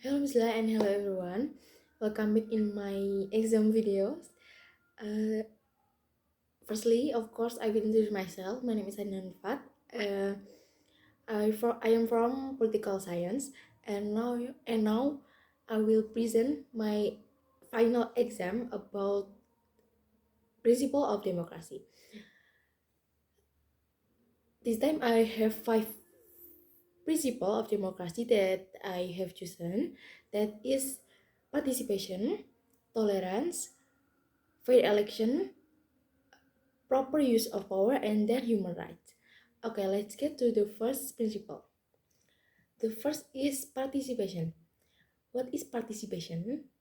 Hello Misla and hello everyone. Welcome back in my exam videos. Uh, Firstly, of course, I will introduce myself. My name is Adnan Rifat. Uh, I am from political science, and now I will present my final exam about principle of democracy. This time I have five principle of democracy that I have chosen. That is participation, tolerance, fair election, proper use of power, and then human rights. Okay, let's get to the first principle. The first is participation. What is participation?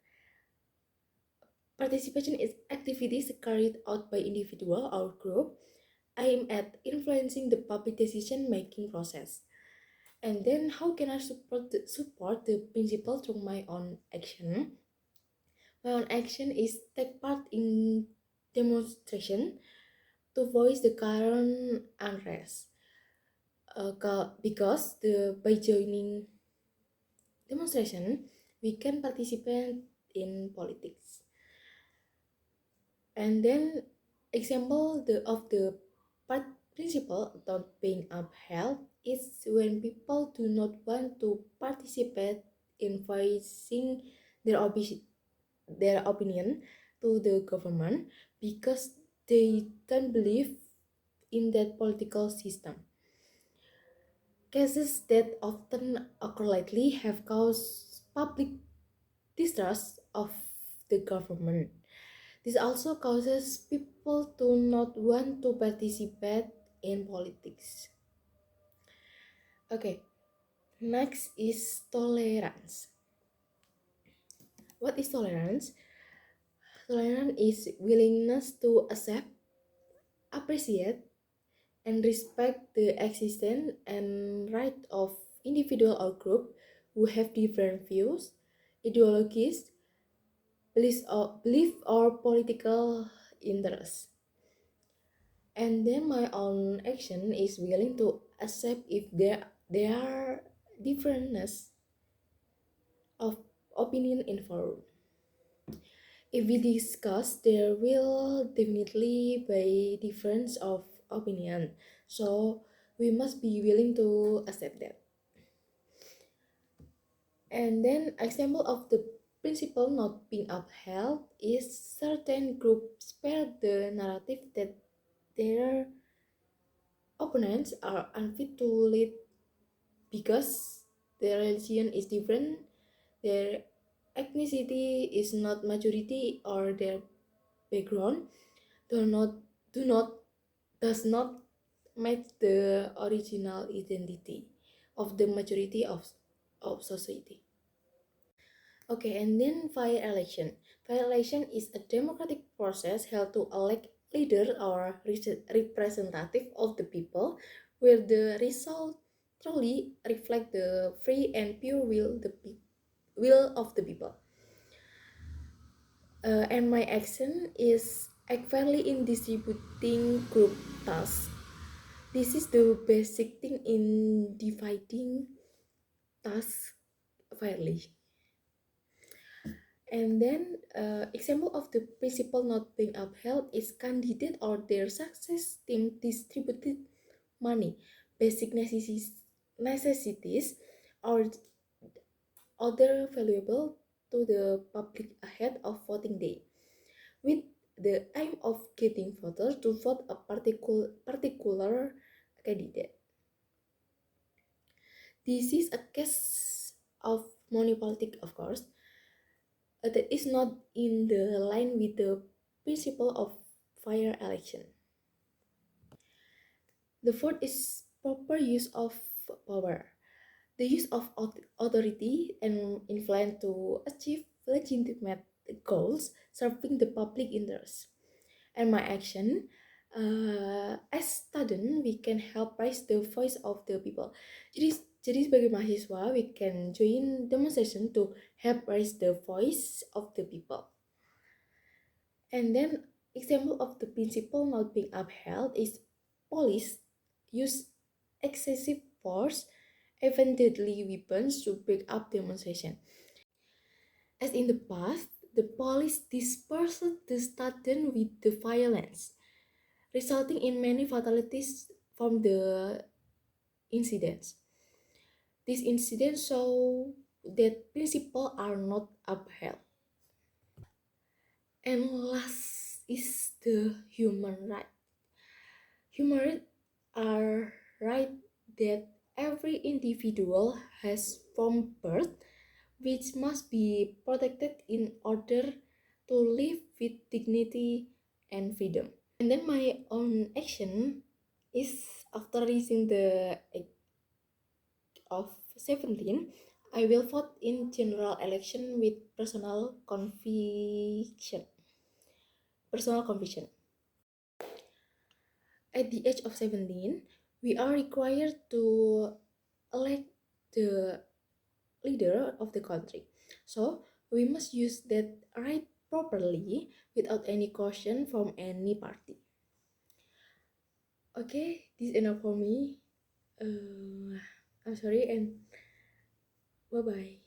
Participation is activities carried out by individual or group aimed at influencing the public decision making process. And then how can I support the principle through my own action? My own action is take part in demonstration to voice the current unrest. Because by joining demonstration we can participate in politics. And then example of the principle not being upheld is when people do not want to participate in voicing their their opinion to the government because they don't believe in that political system. Cases that often occur lately have caused public distrust of the government. This also causes people to not want to participate in politics. Okay, next is tolerance. What is tolerance? Tolerance is willingness to accept, appreciate, and respect the existence and right of individual or group who have different views, ideologies, belief or political interests. And then my own action is willing to accept if there are differences of opinion involved. If we discuss, there will definitely be difference of opinion, so we must be willing to accept that. And then example of the principle not being upheld is certain groups spread the narrative that their opponents are unfit to lead because their religion is different, their ethnicity is not majority, or their background do not do not does not match the original identity of the majority of society. Okay, and then fair election. Fair election is a democratic process held to elect leader or representative of the people, where the result truly reflect the free and pure will of the people. And my action is act fairly in distributing group tasks. This is the basic thing in dividing tasks fairly. And then example of the principle not being upheld is candidate or their success team distributed money, basic necessities or other valuable to the public ahead of voting day, with the aim of getting voters to vote a particular candidate. This is a case of money politics, of course, that is not in the line with the principle of fair election. The fourth is proper use of power. The use of authority and influence to achieve legitimate goals serving the public interest. And my action, as student, we can help raise the voice of the people. Jadi sebagai mahasiswa, we can join demonstration to help raise the voice of the people. And then example of the principle not being upheld is police use excessive force, even deadly weapons to break up demonstration. As in the past, the police dispersed the students with the violence, resulting in many fatalities from the incidents. These incidents show that principles are not upheld. And last is the human right. Human rights are right that every individual has from birth, which must be protected in order to live with dignity and freedom. And then my own action is after reaching the age of 17, I will vote in general election with personal conviction. Personal conviction. At the age of 17, we are required to elect the leader of the country. So we must use that right properly without any caution from any party. Okay, this is enough for me. I'm sorry and bye bye.